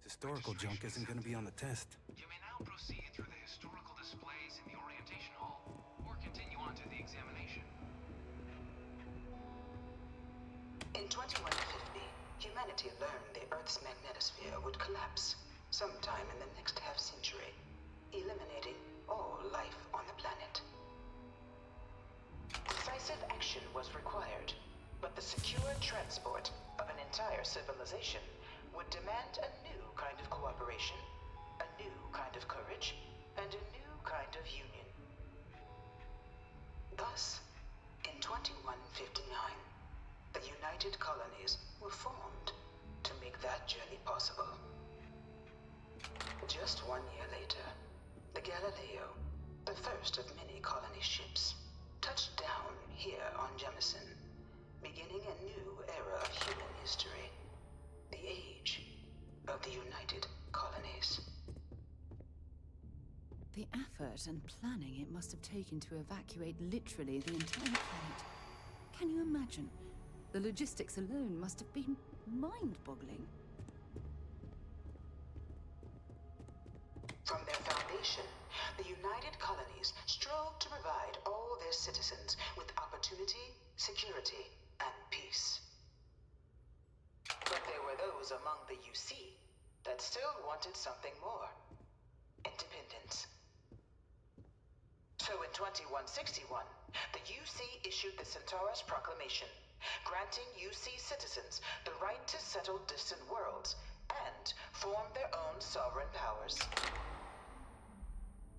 historical junk isn't gonna be on the test. You may now proceed through the historical displays in the orientation hall, or continue on to the examination. In 2150, humanity learned the Earth's magnetosphere would collapse sometime in the next half-century, eliminating all life on the planet. Decisive action was required, but the secure transport of an entire civilization would demand a new kind of cooperation, a new kind of courage, and a new kind of union. Thus, in 2159, the United Colonies were formed to make that journey possible. Just 1 year later, the Galileo, the first of many colony ships, touched down here on Jemison, beginning a new era of human history, the age of the United Colonies. The effort and planning it must have taken to evacuate literally the entire planet. Can you imagine? The logistics alone must have been mind-boggling. From their foundation, the United Colonies strove to provide all their citizens with opportunity, security, and peace. But there were those among the UC that still wanted something more: independence. So in 2161, the UC issued the Centaurus Proclamation, granting UC citizens the right to settle distant worlds and form their own sovereign powers.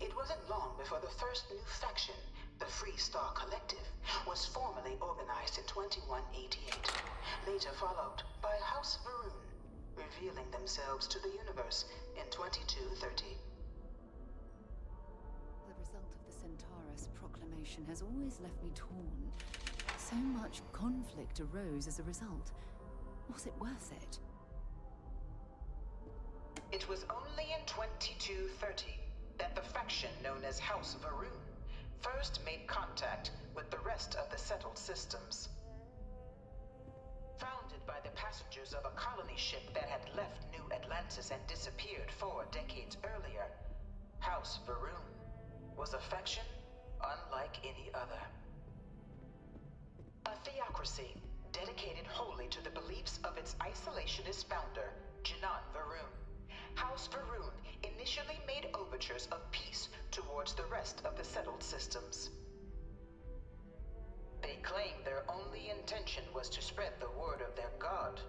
It wasn't long before the first new faction, the Free Star Collective, was formally organized in 2188, later followed by House Varun, revealing themselves to the universe in 2230. The result of the Centaurus Proclamation has always left me torn. So much conflict arose as a result. Was it worth it? It was only in 2230 that the faction known as House Varun first made contact with the rest of the settled systems. Founded by the passengers of a colony ship that had left New Atlantis and disappeared 4 decades earlier, House Varun was a faction unlike any other. A theocracy dedicated wholly to the beliefs of its isolationist founder, Janan Varun. House Varun initially made overtures of peace towards the rest of the settled systems. They claimed their only intention was to spread the word of their god,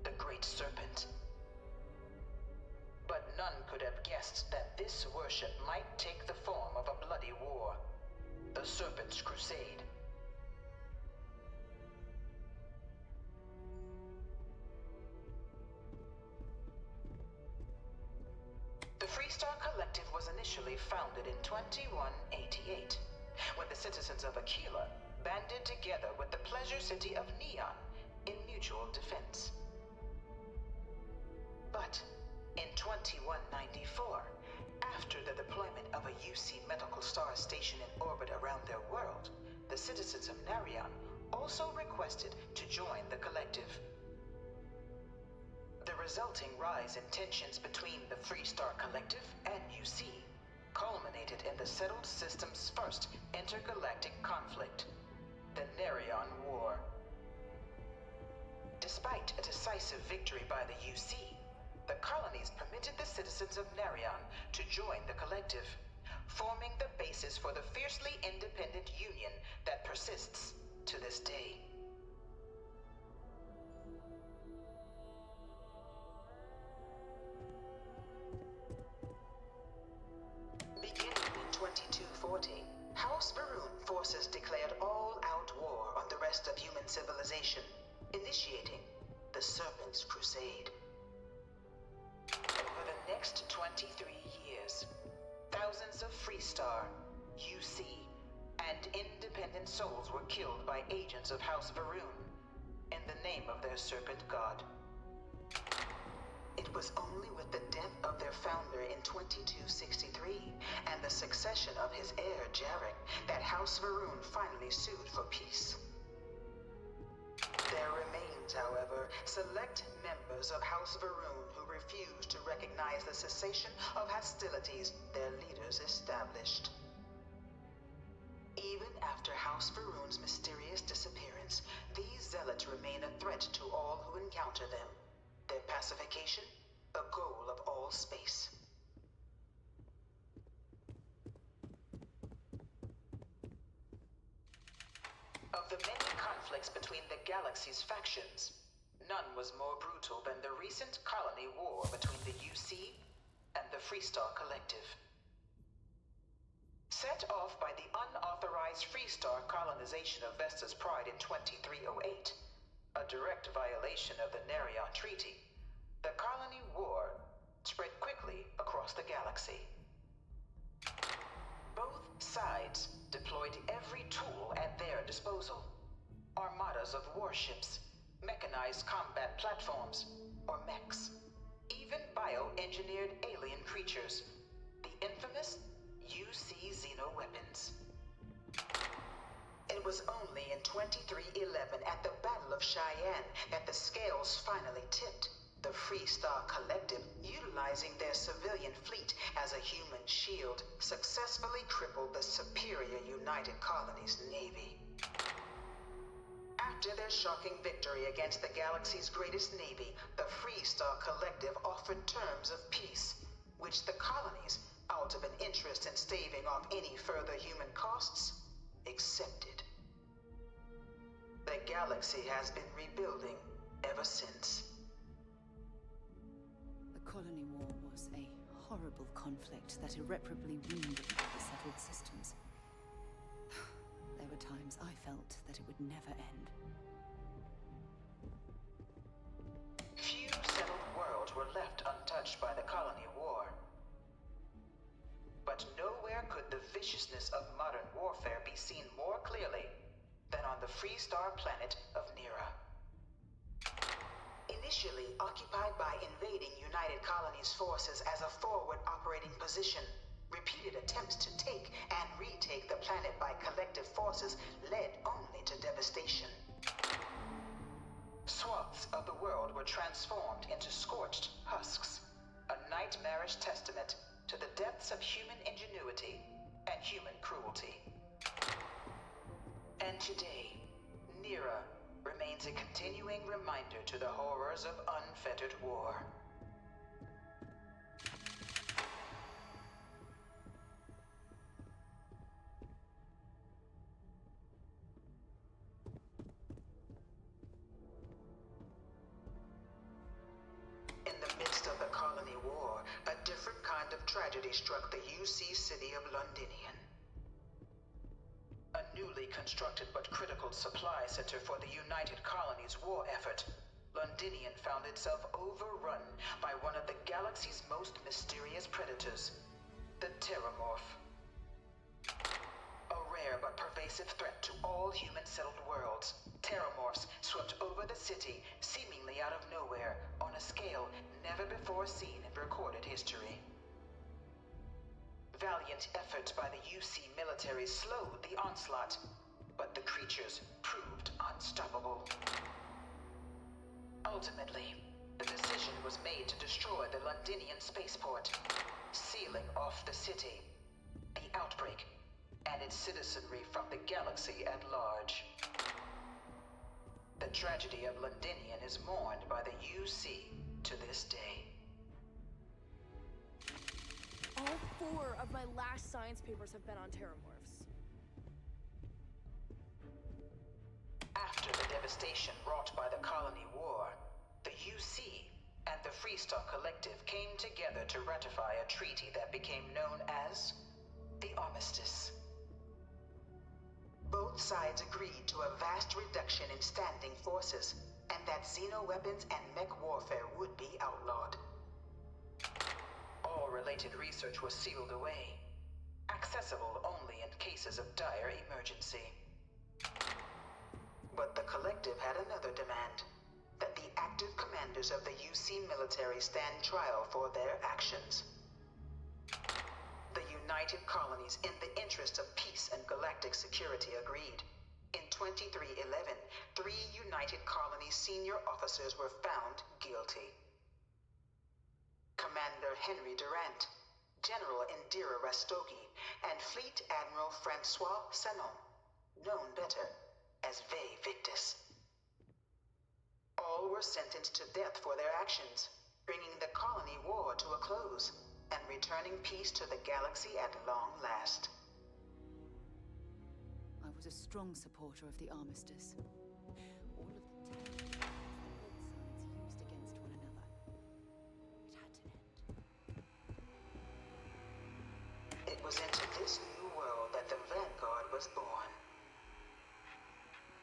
the Great Serpent. But none could have guessed that this worship might take the form of a bloody war, the Serpent's Crusade. The Freestar Collective was initially founded in 2188, when the citizens of Aquila banded together with the pleasure city of Neon in mutual defense. But in 2194, after the deployment of a UC medical star station in orbit around their world, the citizens of Narion also requested to join the collective. The resulting rise in tensions between the Freestar Collective and UC culminated in the settled system's first intergalactic conflict, the Narion War. Despite a decisive victory by the UC, the colonies permitted the citizens of Narion to join the collective, forming the basis for the fiercely independent union that persists to this day. Beginning in 2240, House Varun forces declared all-out war on the rest of human civilization, initiating the Serpent's Crusade. Over the next 23 years, thousands of Freestar, UC, and independent souls were killed by agents of House Varun in the name of their serpent god. It was only with the death of their founder in 2263 and the succession of his heir, Jarek, that House Varun finally sued for peace. There remained However, select members of House Varun who refuse to recognize the cessation of hostilities their leaders established. Even after House Varun's mysterious disappearance, these zealots remain a threat to all who encounter them. Their pacification, a goal of all space. Of the many conflicts between the galaxy's factions, none was more brutal than the recent colony war between the UC and the Freestar Collective. Set off by the unauthorized Freestar colonization of Vesta's Pride in 2308, a direct violation of the Nerion Treaty, the colony war spread quickly across the galaxy. Both sides deployed every tool at their disposal. Armadas of warships, mechanized combat platforms, or mechs, even bioengineered alien creatures, the infamous UC xeno-weapons. It was only in 2311 at the Battle of Cheyenne that the scales finally tipped. The Freestar Collective, utilizing their civilian fleet as a human shield, successfully crippled the superior United Colonies Navy. After their shocking victory against the galaxy's greatest navy, the Freestar Collective offered terms of peace, which the colonies, out of an interest in staving off any further human costs, accepted. The galaxy has been rebuilding ever since. The colony war was a horrible conflict that irreparably wounded the settled systems. There were times I felt that it would never end. Few settled worlds were left untouched by the colony war. But nowhere could the viciousness of modern warfare be seen more clearly than on the Freestar planet of Nera. Initially occupied by invading United Colonies forces as a forward operating position, repeated attempts to take and retake the planet by collective forces led only to devastation. Swaths of the world were transformed into scorched husks, a nightmarish testament to the depths of human ingenuity and human cruelty. And today, Nera remains a continuing reminder to the horrors of unfettered war. In the midst of the colony war, a different kind of tragedy struck the UC city of Londinian. A newly constructed but critical supply center for the United Colonies' war effort, Londinian found itself overrun by one of the galaxy's most mysterious predators, the Terramorph. A rare but pervasive threat to all human-settled worlds, Terramorphs swept over the city, seemingly out of nowhere, on a scale never before seen in recorded history. Valiant efforts by the UC military slowed the onslaught, but the creatures proved unstoppable. Ultimately, the decision was made to destroy the Londinian spaceport, sealing off the city, the outbreak, and its citizenry from the galaxy at large. The tragedy of Londinian is mourned by the UC to this day. All 4 of my last science papers have been on Terramorphs. After the devastation wrought by the colony war, the UC and the Freestar Collective came together to ratify a treaty that became known as the Armistice. Both sides agreed to a vast reduction in standing forces, and that xeno-weapons and mech warfare would be outlawed. All related research was sealed away, accessible only in cases of dire emergency. But the Collective had another demand, that the active commanders of the UC military stand trial for their actions. The United Colonies, in the interest of peace and galactic security, agreed. In 2311, 3 United Colonies senior officers were found guilty. Commander Henry Durant, General Indira Rastogi, and Fleet Admiral Francois Sanon, known better as Ve Victus. All were sentenced to death for their actions, bringing the colony war to a close and returning peace to the galaxy at long last. I was a strong supporter of the armistice. All of the tactics that both sides used against one another. It had to end. It was into this new world that the Vanguard was born.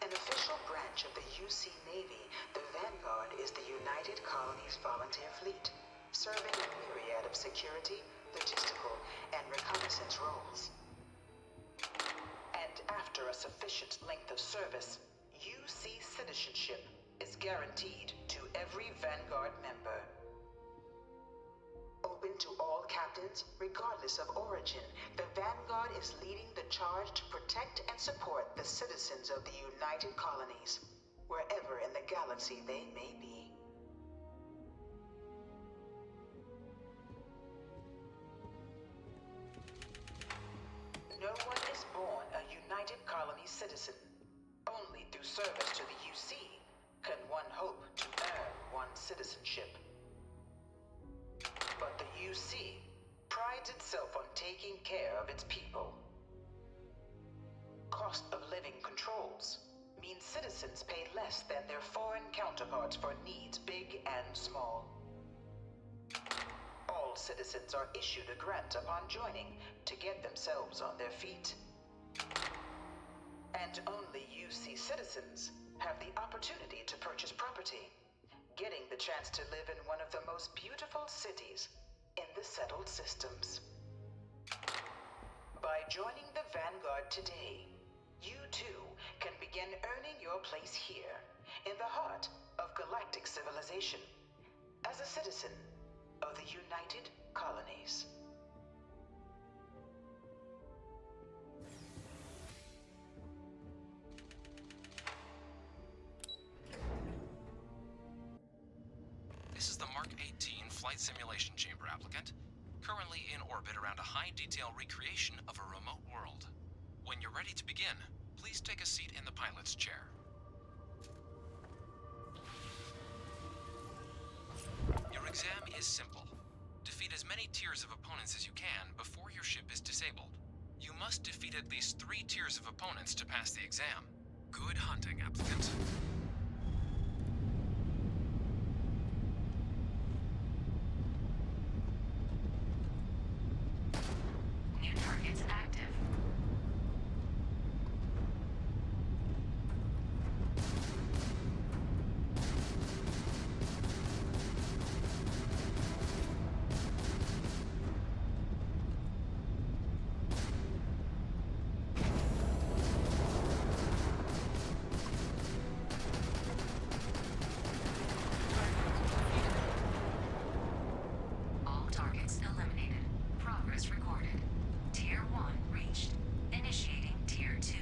An official branch of the UC Navy, the Vanguard is the United Colonies Volunteer Fleet, serving a myriad of security, logistical, and reconnaissance roles. And after a sufficient length of service, UC citizenship is guaranteed to every Vanguard member. Open to all captains, regardless of origin, the Vanguard is leading the charge to protect and support the citizens of the United Colonies, wherever in the galaxy they may be. No one is born a United Colony citizen. Only through service to the UC can one hope to earn one's citizenship. But the UC prides itself on taking care of its people. Cost of living controls mean citizens pay less than their foreign counterparts for needs big and small. All citizens are issued a grant upon joining to get themselves on their feet. And only UC citizens have the opportunity to purchase property, getting the chance to live in one of the most beautiful cities in the settled systems. By joining the Vanguard today, you too can begin earning your place here, in the heart of galactic civilization, as a citizen of the United Colonies. This is the Mark 18 Flight Simulation Chamber applicant, currently in orbit around a high-detail recreation of a remote world. When you're ready to begin, please take a seat in the pilot's chair. Your exam is simple. Defeat as many tiers of opponents as you can before your ship is disabled. You must defeat at least 3 tiers of opponents to pass the exam. Good hunting, applicant. New targets active. All targets eliminated. Progress recorded. Tier 1 reached. Initiating Tier 2.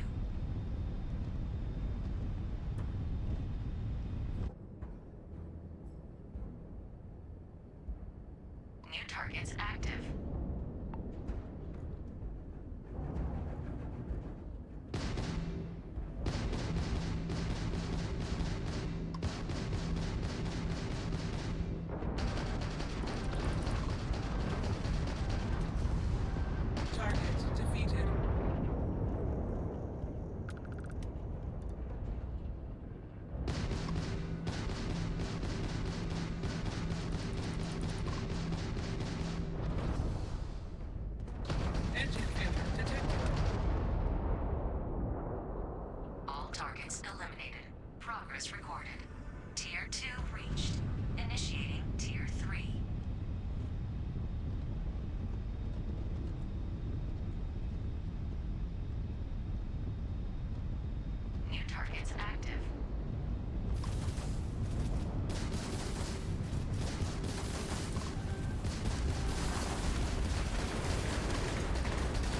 New targets active. Target defeated. Engine failure detected. All targets eliminated. Progress recorded. Tier 2 reached. Initiating Tier 3. New targets active.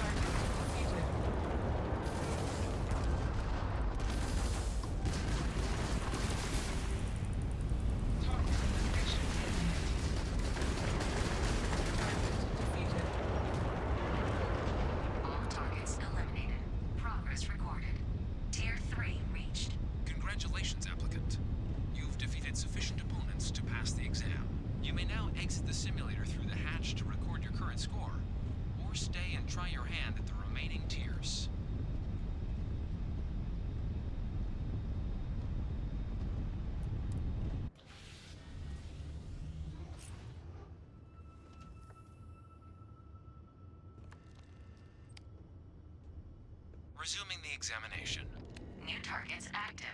Target defeated. Resuming the examination. New targets active.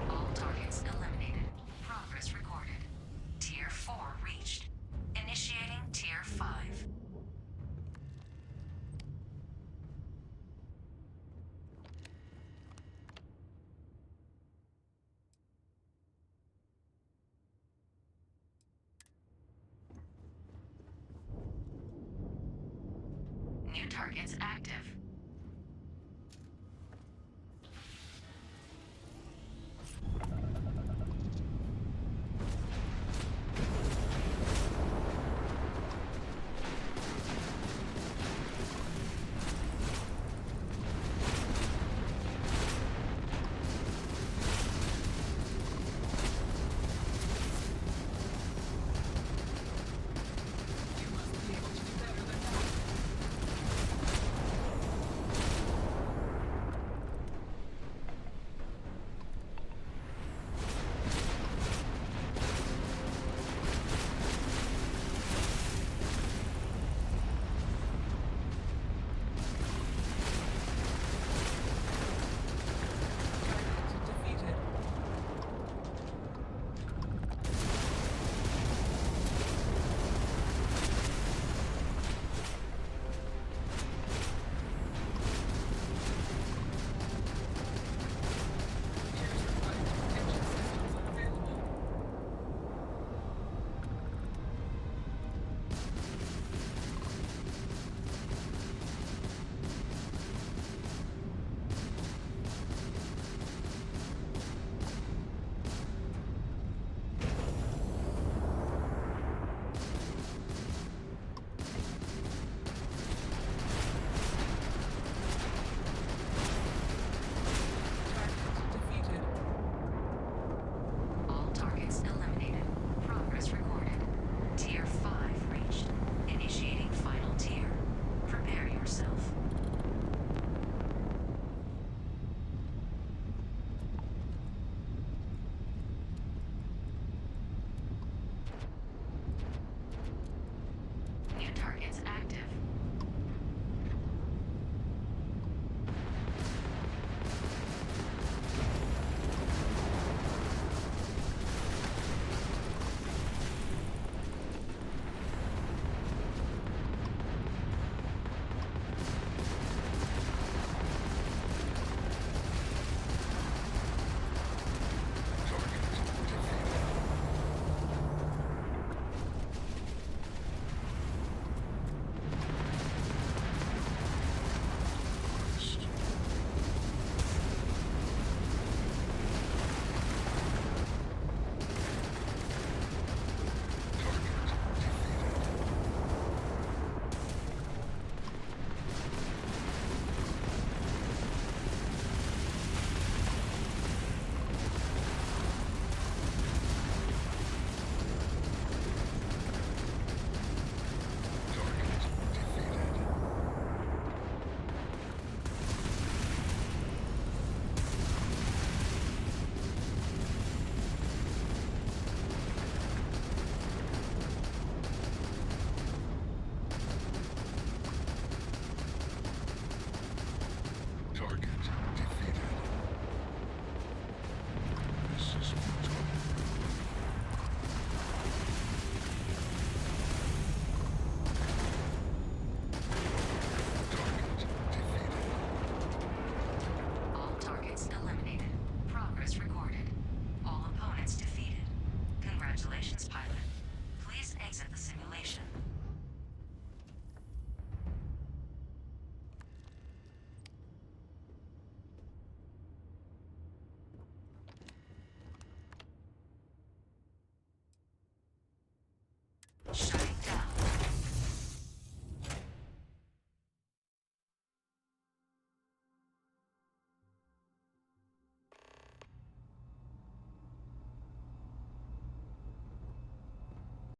All targets eliminated. Progress recorded. Tier 4 reached. Initiating Tier 5. New targets active.